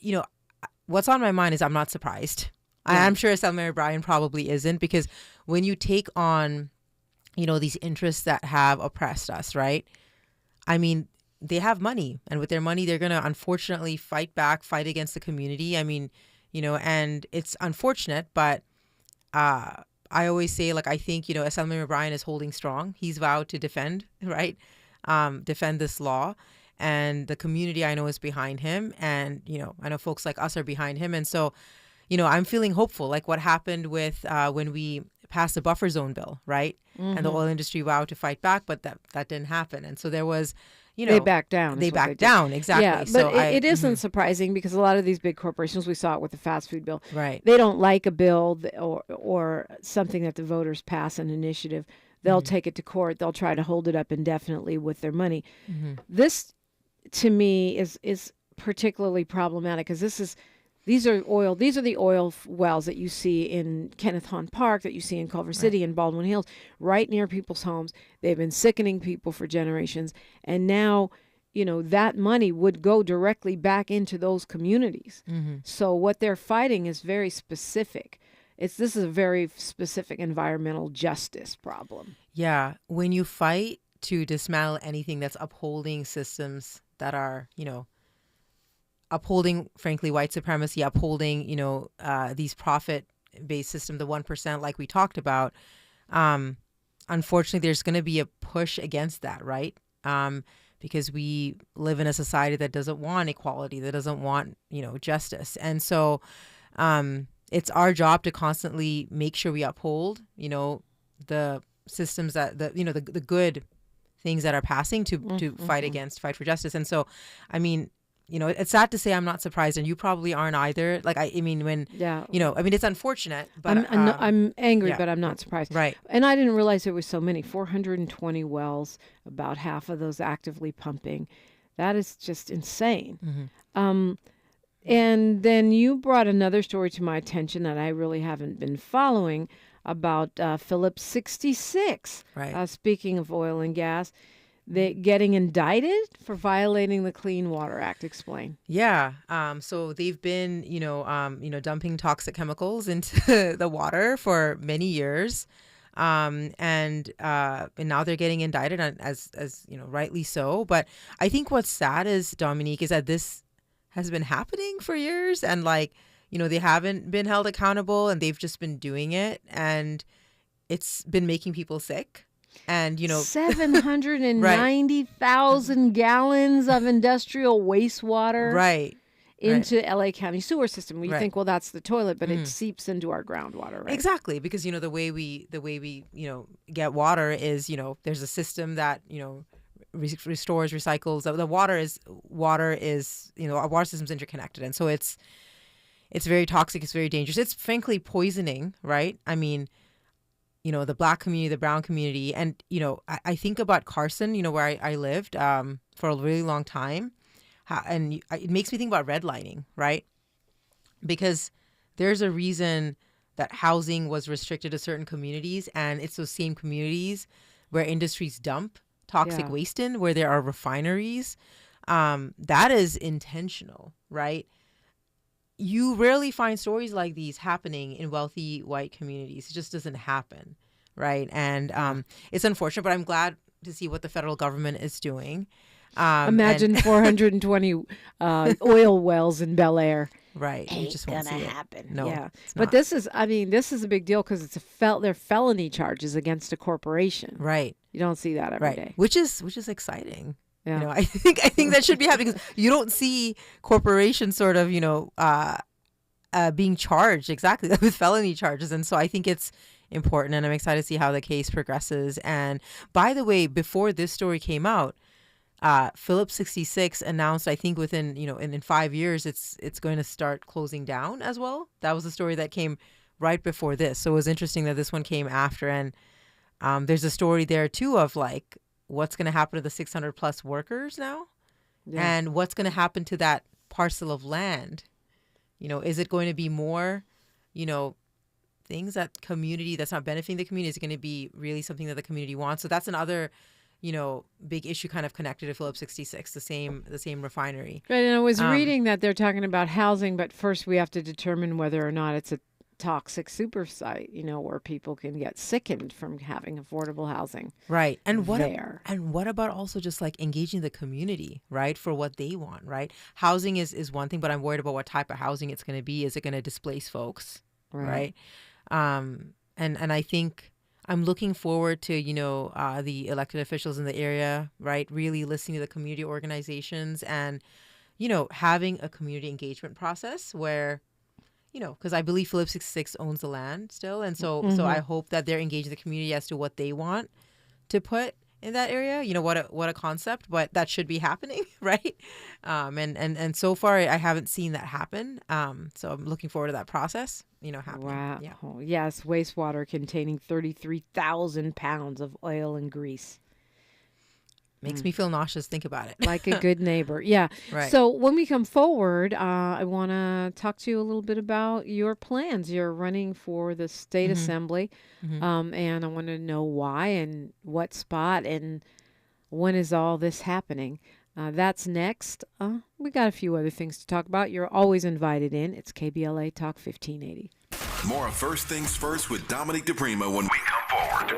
what's on my mind is I'm not surprised. Yeah. I'm sure Assemblymember Bryan probably isn't, because when you take on, these interests that have oppressed us, right? I mean, they have money, and with their money, they're gonna unfortunately fight against the community. I mean, and it's unfortunate, but. I always say, I think, Assemblymember Bryan is holding strong. He's vowed to defend, right? Defend this law. And the community, I know, is behind him. And, I know folks like us are behind him. And so, I'm feeling hopeful, like what happened with when we passed the buffer zone bill, right? Mm-hmm. And the oil industry vowed to fight back, but that didn't happen. And so there was... they backed down. They backed down, exactly. Yeah, but so it isn't surprising, because a lot of these big corporations, we saw it with the fast food bill. Right. They don't like a bill or something that the voters pass, an initiative. They'll take it to court. They'll try to hold it up indefinitely with their money. Mm-hmm. This, to me, is particularly problematic, because these are the oil wells that you see in Kenneth Hahn Park, that you see in Culver City and Baldwin Hills, right near people's homes. They've been sickening people for generations. And now, that money would go directly back into those communities. Mm-hmm. So what they're fighting is very specific. This is a very specific environmental justice problem. Yeah. When you fight to dismantle anything that's upholding systems that are, upholding, frankly, white supremacy, upholding, these profit-based system, the 1%, like we talked about. Unfortunately, there's going to be a push against that, right? Because we live in a society that doesn't want equality, that doesn't want, justice. And so it's our job to constantly make sure we uphold, the systems that, the good things that are passing to fight for justice. And so, I mean, it's sad to say I'm not surprised, and you probably aren't either. Like, I mean, when, it's unfortunate, but I'm angry, yeah. but I'm not surprised. Right. And I didn't realize there was so many, 420 wells, about half of those actively pumping. That is just insane. Mm-hmm. And then you brought another story to my attention that I really haven't been following about Phillips 66. Right. Speaking of oil and gas, they getting indicted for violating the Clean Water Act. Explain. Yeah. So they've been, dumping toxic chemicals into the water for many years. And now they're getting indicted, as rightly so. But I think what's sad is, Dominique, is that this has been happening for years, and they haven't been held accountable, and they've just been doing it, and it's been making people sick. And 790,000 gallons of industrial wastewater into LA County sewer system. We think, well, that's the toilet, but it seeps into our groundwater, right? Exactly, because the way we get water is there's a system that restores, recycles. The water is our water system's interconnected, and so it's very toxic. It's very dangerous. It's frankly poisoning, right? I mean, the Black community, the brown community, and I think about Carson, where I lived for a really long time, and it makes me think about redlining, right? Because there's a reason that housing was restricted to certain communities, and it's those same communities where industries dump toxic waste in, where there are refineries. That is intentional, right? You rarely find stories like these happening in wealthy white communities. It just doesn't happen, right? And it's unfortunate, but I'm glad to see what the federal government is doing. Imagine 420 oil wells in Bel Air. Right. Ain't just won't gonna see happen. It. No, yeah. It's But not. this is a big deal because they're felony charges against a corporation. Right. You don't see that every day. Which is exciting. Yeah. I think that should be happening, because you don't see corporations sort of being charged exactly with felony charges, and so I think it's important, and I'm excited to see how the case progresses. And by the way, before this story came out, Phillips 66 announced, I think within in 5 years it's going to start closing down as well. That was a story that came right before this, so it was interesting that this one came after. And there's a story there too of what's going to happen to the 600 plus workers now, and what's going to happen to that parcel of land. Is it going to be more, things that community that's not benefiting the community? Is it going to be really something that the community wants? So that's another, big issue kind of connected to Phillips 66, the same refinery. Right, and I was reading that they're talking about housing, but first we have to determine whether or not it's a toxic super site, where people can get sickened from having affordable housing. Right. And what about also just engaging the community, right, for what they want, right? Housing is one thing, but I'm worried about what type of housing it's going to be. Is it going to displace folks? Right. And I think I'm looking forward to, the elected officials in the area, right, really listening to the community organizations and, having a community engagement process where, because I believe Phillips 66 owns the land still. And so I hope that they're engaging the community as to what they want to put in that area. What a concept, but that should be happening, right? And so far I haven't seen that happen. So I'm looking forward to that process, happening. Wow. Yeah. Oh, yes, wastewater containing 33,000 pounds of oil and grease. Makes me feel nauseous. Think about it. Like a good neighbor. Yeah. Right. So when we come forward, I want to talk to you a little bit about your plans. You're running for the state assembly, and I want to know why and what spot and when is all this happening. That's next. We got a few other things to talk about. You're always invited in. It's KBLA Talk 1580. More of First Things First with Dominique DiPrima when we come forward.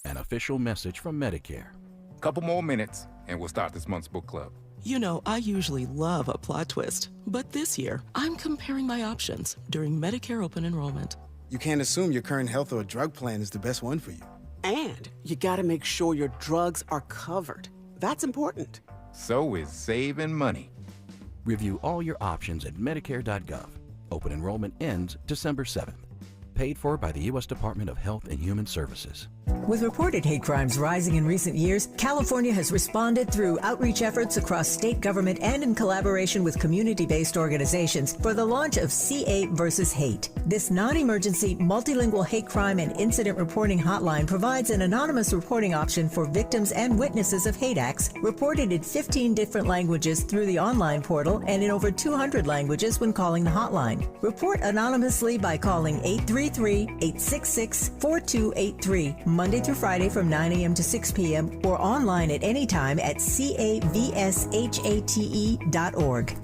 An official message from Medicare. Couple more minutes, and we'll start this month's book club. I usually love a plot twist, but this year, I'm comparing my options during Medicare open enrollment. You can't assume your current health or drug plan is the best one for you. And you got to make sure your drugs are covered. That's important. So is saving money. Review all your options at Medicare.gov. Open enrollment ends December 7th. Paid for by the U.S. Department of Health and Human Services. With reported hate crimes rising in recent years, California has responded through outreach efforts across state government and in collaboration with community-based organizations for the launch of CA versus Hate. This non-emergency, multilingual hate crime and incident reporting hotline provides an anonymous reporting option for victims and witnesses of hate acts reported in 15 different languages through the online portal and in over 200 languages when calling the hotline. Report anonymously by calling 833-866-4283, Monday through Friday from 9 a.m. to 6 p.m. or online at any time at cavshate.org.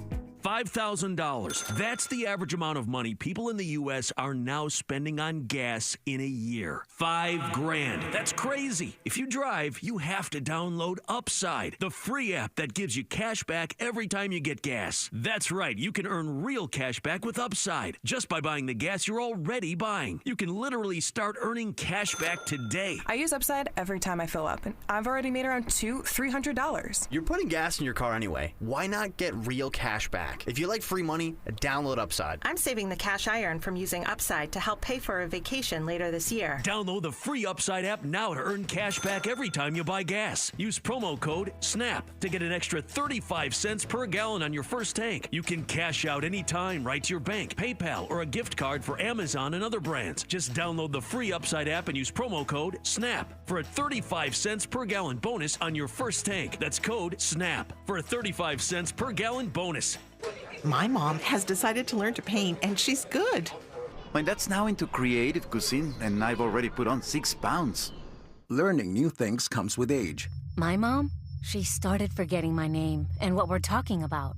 $5,000. That's the average amount of money people in the U.S. are now spending on gas in a year. $5,000. That's crazy. If you drive, you have to download Upside, the free app that gives you cash back every time you get gas. That's right. You can earn real cash back with Upside just by buying the gas you're already buying. You can literally start earning cash back today. I use Upside every time I fill up, and I've already made around $300. You're putting gas in your car anyway. Why not get real cash back? If you like free money, download Upside. I'm saving the cash I earn from using Upside to help pay for a vacation later this year. Download the free Upside app now to earn cash back every time you buy gas. Use promo code SNAP to get an extra 35 cents per gallon on your first tank. You can cash out anytime right to your bank, PayPal, or a gift card for Amazon and other brands. Just download the free Upside app and use promo code SNAP for a 35 cents per gallon bonus on your first tank. That's code SNAP for a 35 cents per gallon bonus. My mom has decided to learn to paint, and she's good. My dad's now into creative cuisine, and I've already put on 6 pounds. Learning new things comes with age. My mom, she started forgetting my name and what we're talking about.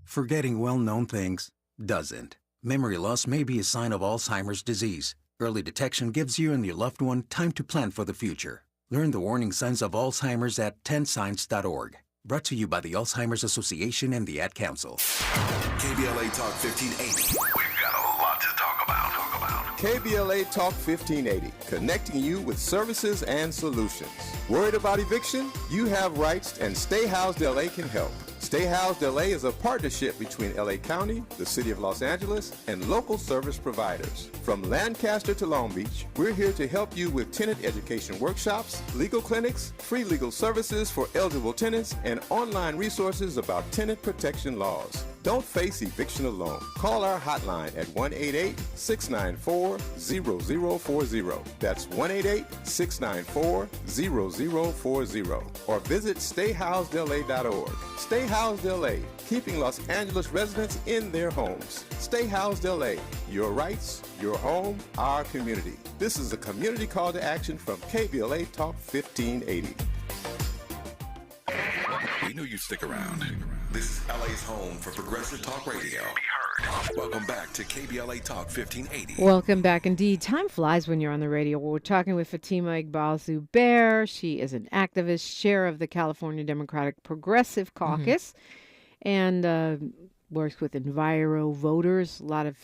Forgetting well-known things doesn't. Memory loss may be a sign of Alzheimer's disease. Early detection gives you and your loved one time to plan for the future. Learn the warning signs of Alzheimer's at 10signs.org. Brought to you by the Alzheimer's Association and the Ad Council. KBLA Talk 1580. We've got a lot to talk about. KBLA Talk 1580, connecting you with services and solutions. Worried about eviction? You have rights, and Stay Housed LA can help. Stay Housed LA is a partnership between LA County, the City of Los Angeles, and local service providers. From Lancaster to Long Beach, we're here to help you with tenant education workshops, legal clinics, free legal services for eligible tenants, and online resources about tenant protection laws. Don't face eviction alone. Call our hotline at 1-888-694-0040. That's 1-888-694-0040. Or visit stayhousedla.org. Stay Housed LA, keeping Los Angeles residents in their homes. Stay Housed LA, your rights, your home, our community. This is a community call to action from KBLA Talk 1580. We knew you'd stick around. This is LA's home for progressive talk radio. Welcome back to KBLA Talk 1580. Welcome back indeed. Time flies when you're on the radio. We're talking with Fatima Iqbal Zubair. She is an activist, chair of the California Democratic Progressive Caucus, and works with Enviro voters, a lot of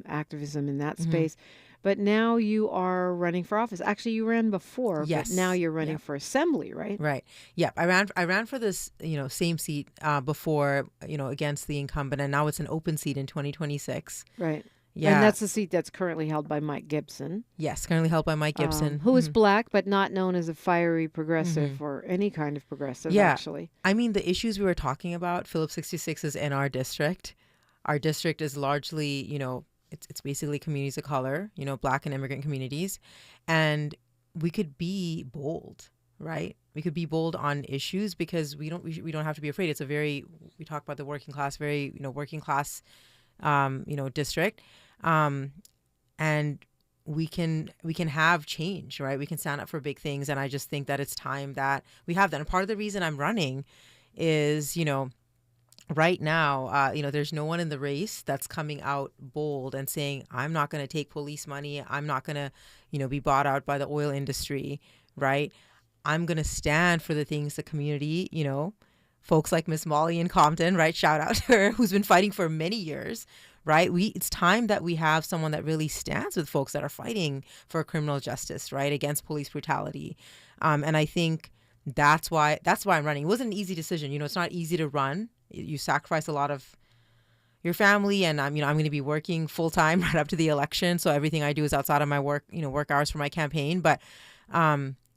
activism in that space. But now you are running for office. Actually, you ran before, Yes. but now you're running for assembly, right? Right. Yep. I ran for this, same seat before, against the incumbent, and now it's an open seat in 2026. Right. Yeah. And that's the seat that's currently held by Mike Gibson. Yes, currently held by Mike Gibson. Who is black, but not known as a fiery progressive or any kind of progressive, actually. I mean, the issues we were talking about, Phillips 66 is in our district. Our district is largely, it's basically communities of color, black and immigrant communities. And we could be bold, right? We could be bold on issues because we don't have to be afraid. It's we talk about the working class, working class, district. And we can have change, right? We can stand up for big things. And I just think that it's time that we have that. And part of the reason I'm running is, right now, there's no one in the race that's coming out bold and saying, I'm not going to take police money. I'm not going to, be bought out by the oil industry, right? I'm going to stand for the things the community, folks like Miss Molly in Compton, right? Shout out to her, who's been fighting for many years, right? It's time that we have someone that really stands with folks that are fighting for criminal justice, right? Against police brutality. And I think that's why I'm running. It wasn't an easy decision. It's not easy to run. You sacrifice a lot of your family, and I'm going to be working full time right up to the election. So everything I do is outside of my work hours for my campaign. But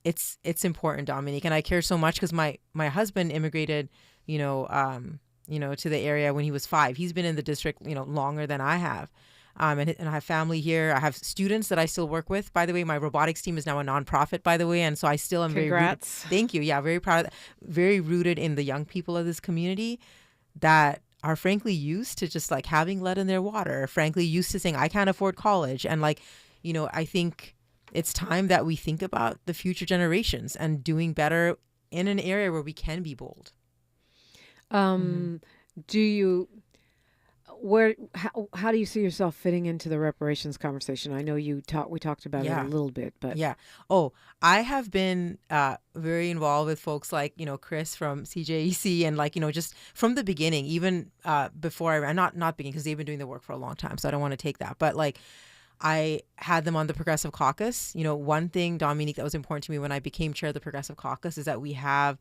It's important, Dominique, and I care so much because my husband immigrated, to the area when he was 5. He's been in the district, longer than I have. And I have family here. I have students that I still work with. By the way, my robotics team is now a nonprofit, by the way. And so I still am Congrats. Thank you. Yeah, very proud of that. Very rooted in the young people of this community that are frankly used to just like having lead in their water, frankly used to saying, I can't afford college. And I think it's time that we think about the future generations and doing better in an area where we can be bold. Do you... How do you see yourself fitting into the reparations conversation? I know we talked about it a little bit, but I have been very involved with folks like Chris from CJEC and just from the beginning, even before I ran, not beginning because they've been doing the work for a long time, so I don't want to take that, but I had them on the Progressive Caucus. One thing, Dominique, that was important to me when I became chair of the Progressive Caucus is that we have,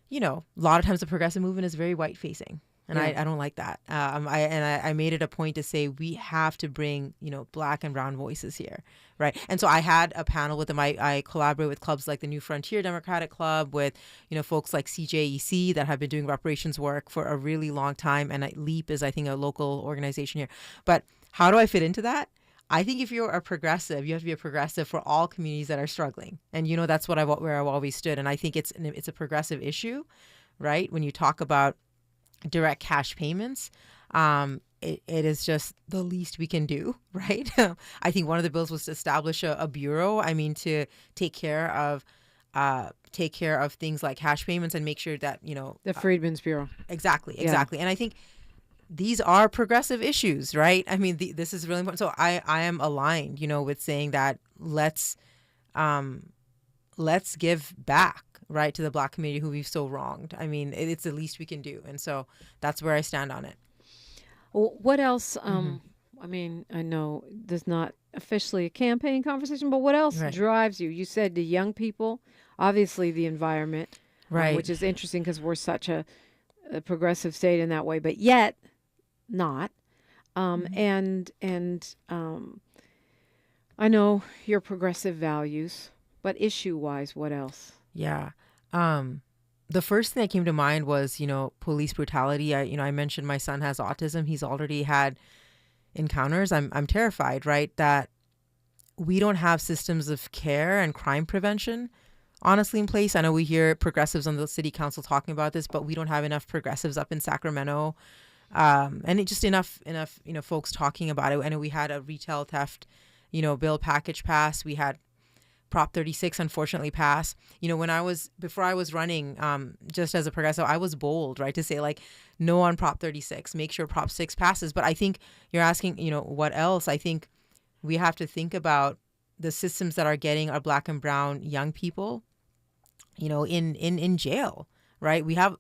a lot of times the progressive movement is very white facing. And I don't like that. I made it a point to say we have to bring, Black and brown voices here, right? And so I had a panel with them. I collaborate with clubs like the New Frontier Democratic Club, with, folks like CJEC that have been doing reparations work for a really long time. And LEAP is, I think, a local organization here. But how do I fit into that? I think if you're a progressive, you have to be a progressive for all communities that are struggling. And, that's where I've always stood. And I think it's a progressive issue, right? When you talk about direct cash payments, it is just the least we can do, right? I think one of the bills was to establish a bureau. To take care of things like cash payments and make sure that the Freedmen's Bureau. Exactly. And I think these are progressive issues, right? This is really important. So I am aligned, with saying that let's give back, right, to the Black community who we've so wronged. It's the least we can do. And so that's where I stand on it. Well, what else? I know there's not officially a campaign conversation, but what else drives you? You said the young people, obviously the environment, right, which is interesting because we're such a progressive state in that way, but yet not. And I know your progressive values, but issue-wise, what else? Yeah. The first thing that came to mind was, police brutality. I mentioned my son has autism. He's already had encounters. I'm terrified, right, that we don't have systems of care and crime prevention, honestly, in place. I know we hear progressives on the city council talking about this, but we don't have enough progressives up in Sacramento. And just enough, folks talking about it. I know we had a retail theft, bill package pass. We had Prop 36 unfortunately passed. Before I was running, just as a progressive, I was bold, right, to say no on Prop 36, make sure Prop 6 passes. But I think you're asking, what else? I think we have to think about the systems that are getting our Black and brown young people, in jail, right? We have,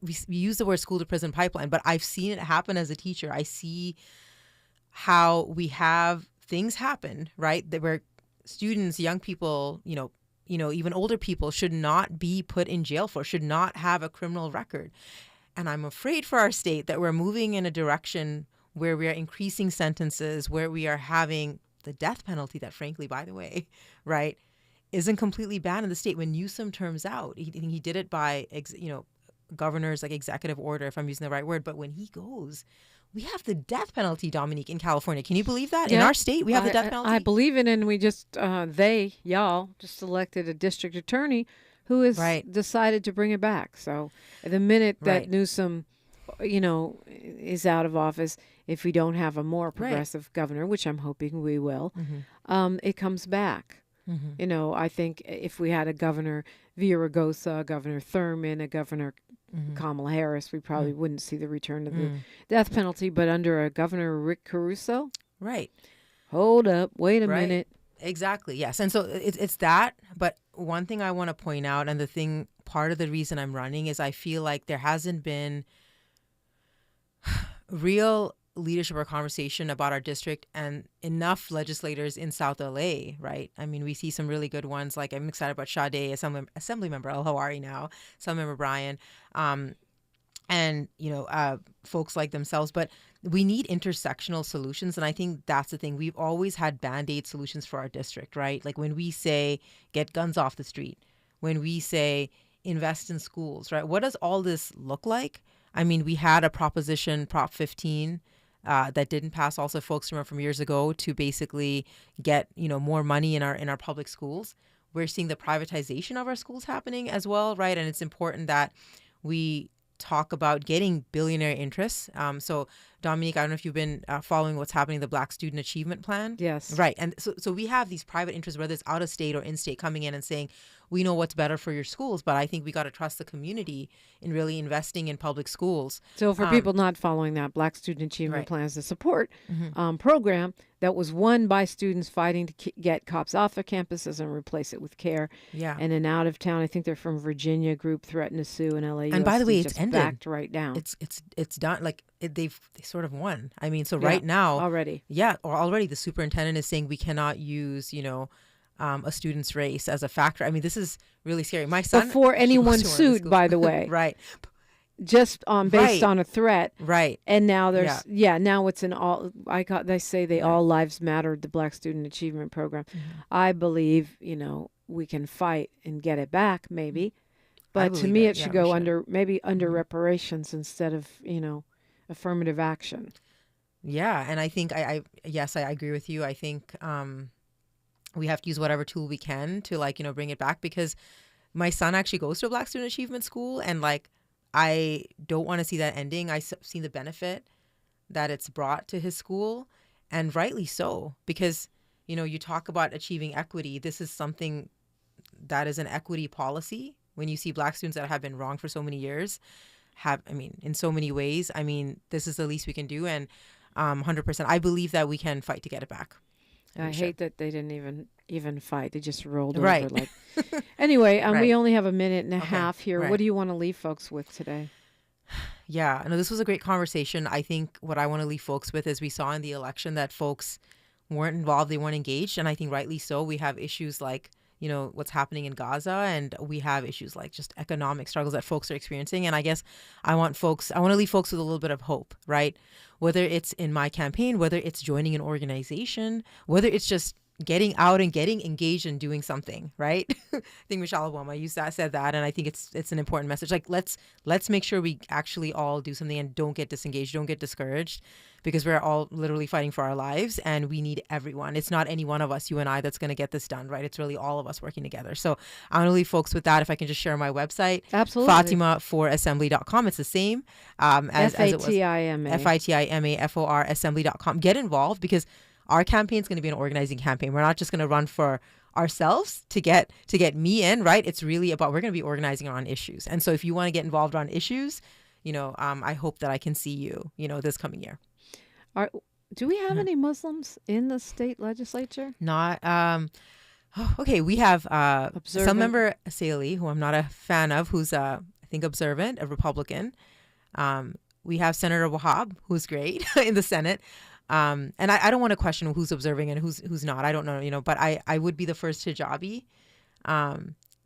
we use the word school to prison pipeline, but I've seen it happen as a teacher. I see how we have things happen, right, that where students, young people, even older people should not be put in jail should not have a criminal record. And I'm afraid for our state that we're moving in a direction where we are increasing sentences, where we are having the death penalty that, frankly, by the way, right, isn't completely banned in the state. When Newsom terms out, he did it by, governor's executive order, if I'm using the right word. But when he goes, we have the death penalty, Dominique, in California. Can you believe that? Yeah. In our state, we have the death penalty. I believe it, and we just, y'all just elected a district attorney who has decided to bring it back. So the minute that Newsom, is out of office, if we don't have a more progressive governor, which I'm hoping we will, it comes back. I think if we had a Governor Villaraigosa, Governor Thurman, a Governor Kamala Harris, we probably wouldn't see the return of the death penalty. But under a Governor Rick Caruso, hold up, wait a minute. Exactly, yes. And so it's that. But one thing I want to point out, and part of the reason I'm running is I feel like there hasn't been real leadership or conversation about our district and enough legislators in South LA, right? We see some really good ones. I'm excited about Sade, Assemblymember El Hawari now, Assemblymember Brian. and folks like themselves, but we need intersectional solutions. And I think that's the thing. We've always had band-aid solutions for our district, right? Like when we say get guns off the street, when we say invest in schools, right? What does all this look like? I mean, we had a proposition, Prop 15, that didn't pass. Also, folks remember from years ago, to basically get more money in our public schools. We're seeing the privatization of our schools happening as well, right? And it's important that we talk about getting billionaire interests. So, Dominique, I don't know if you've been following what's happening in the Black Student Achievement Plan. Yes. Right. And so we have these private interests, whether it's out of state or in state, coming in and saying, we know what's better for your schools, but I think we got to trust the community in really investing in public schools. So for people not following that, Black Student Achievement Plan is a support program that was won by students fighting to get cops off their campuses and replace it with care. Yeah. And an out of town, I think they're from Virginia, group threatened to sue, and LA. And by the way, it's ended. Backed right down. It's done. Like they sort of won. I mean, so right now already. Yeah, or already the superintendent is saying we cannot use a student's race as a factor. I mean, this is really scary. My son, before anyone sued, by the way, right? Just based on a threat, right? And now there's now it's an all. They say they all lives matter. The Black Student Achievement Program. I believe we can fight and get it back, maybe, but to me it should go under reparations instead of affirmative action. Yeah, and I think I agree with you. I think we have to use whatever tool we can to bring it back, because my son actually goes to a Black Student Achievement School, and I don't want to see that ending. I've seen the benefit that it's brought to his school, and rightly so, because you talk about achieving equity. This is something that is an equity policy. When you see Black students that have been wronged for so many years, in so many ways, this is the least we can do, and 100%, I believe that we can fight to get it back. I hate that they didn't even fight. They just rolled right. over. Anyway, right. We only have a minute and a half here. Right. What do you want to leave folks with today? Yeah, no, this was a great conversation. I think what I want to leave folks with is we saw in the election that folks weren't involved, they weren't engaged, and I think rightly so. We have issues like what's happening in Gaza, and we have issues like just economic struggles that folks are experiencing. And I guess I want to leave folks with a little bit of hope, right? Whether it's in my campaign, whether it's joining an organization, whether it's just getting out and getting engaged and doing something, right? I think Michelle Obama said that, and I think it's an important message. Let's make sure we actually all do something and don't get disengaged, don't get discouraged, because we're all literally fighting for our lives, and we need everyone. It's not any one of us, you and I, that's going to get this done, right? It's really all of us working together. So I want to leave folks with that. If I can just share my website, absolutely, FatimaForAssembly.com. It's the same as it was. FITIMA Assembly.com. Get involved, because our campaign is going to be an organizing campaign. We're not just going to run for ourselves to get me in, right? It's really about, we're going to be organizing on issues. And so if you want to get involved on issues, I hope that I can see you, this coming year. Do we have any Muslims in the state legislature? Not. Okay, we have some member Saley, who I'm not a fan of, who's I think observant, a Republican. We have Senator Wahab, who's great in the Senate. And I don't want to question who's observing and who's not. I don't know, but I would be the first hijabi,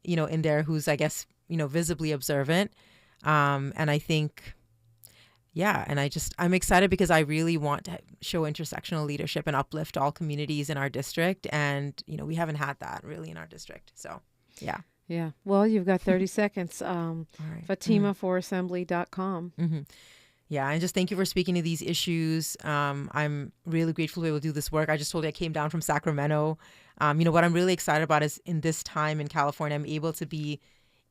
in there who's, I guess, visibly observant. And I think, and I'm excited because I really want to show intersectional leadership and uplift all communities in our district. And, we haven't had that really in our district. So, yeah. Yeah. Well, you've got 30 seconds. Right. FatimaForAssembly.com. Mm-hmm. Yeah, and just thank you for speaking to these issues. I'm really grateful to be able to do this work. I just told you I came down from Sacramento. What I'm really excited about is in this time in California, I'm able to be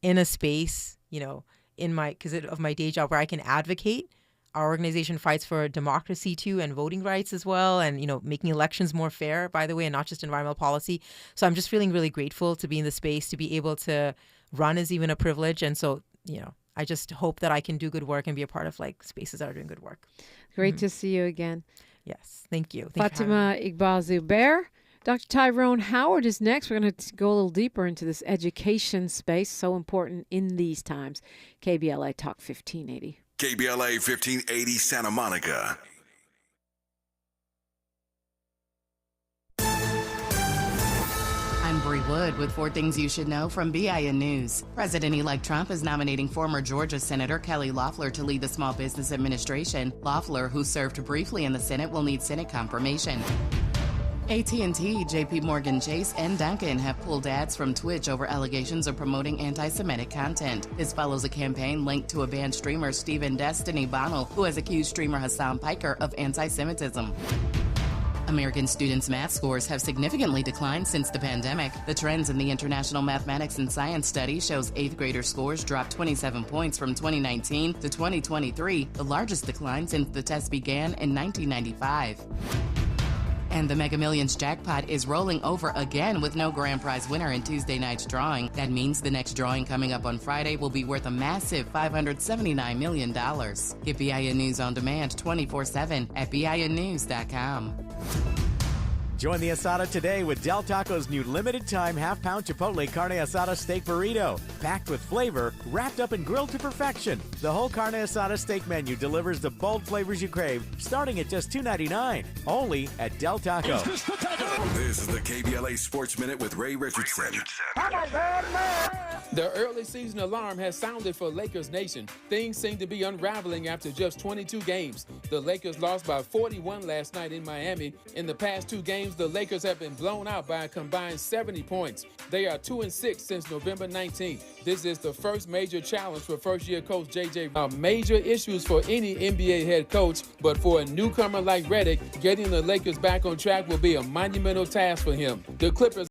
in a space, because of my day job, where I can advocate. Our organization fights for democracy too, and voting rights as well, and making elections more fair, by the way, and not just environmental policy. So I'm just feeling really grateful to be in the space. To be able to run is even a privilege, and so I just hope that I can do good work and be a part of spaces that are doing good work. Great to see you again. Yes, thank you. Fatima Iqbal Zubair. Dr. Tyrone Howard is next. We're going to go a little deeper into this education space, so important in these times. KBLA Talk 1580. KBLA 1580 Santa Monica. I'm Avery Wood with 4 things you should know from BIN News. President-elect Trump is nominating former Georgia Senator Kelly Loeffler to lead the Small Business Administration. Loeffler, who served briefly in the Senate, will need Senate confirmation. AT&T, JP Morgan Chase, and Dunkin' have pulled ads from Twitch over allegations of promoting anti-Semitic content. This follows a campaign linked to a banned streamer, Stephen Destiny Bonnell, who has accused streamer Hassan Piker of anti-Semitism. American students' math scores have significantly declined since the pandemic. The trends in the International Mathematics and Science Study shows 8th grader scores dropped 27 points from 2019 to 2023, the largest decline since the test began in 1995. And the Mega Millions jackpot is rolling over again with no grand prize winner in Tuesday night's drawing. That means the next drawing coming up on Friday will be worth a massive $579 million. Get BIN News on demand 24/7 at BINnews.com. Join the Asada today with Del Taco's new limited-time half-pound Chipotle Carne Asada steak burrito. Packed with flavor, wrapped up and grilled to perfection. The whole Carne Asada steak menu delivers the bold flavors you crave, starting at just $2.99. Only at Del Taco. This is the KBLA Sports Minute with Ray Richardson. The early season alarm has sounded for Lakers Nation. Things seem to be unraveling after just 22 games. The Lakers lost by 41 last night in Miami. In the past 2 games, the Lakers have been blown out by a combined 70 points. They are 2-6 since November 19th. This is the first major challenge for first-year coach J.J. Major issues for any NBA head coach, but for a newcomer like Redick, getting the Lakers back on track will be a monumental task for him. The Clippers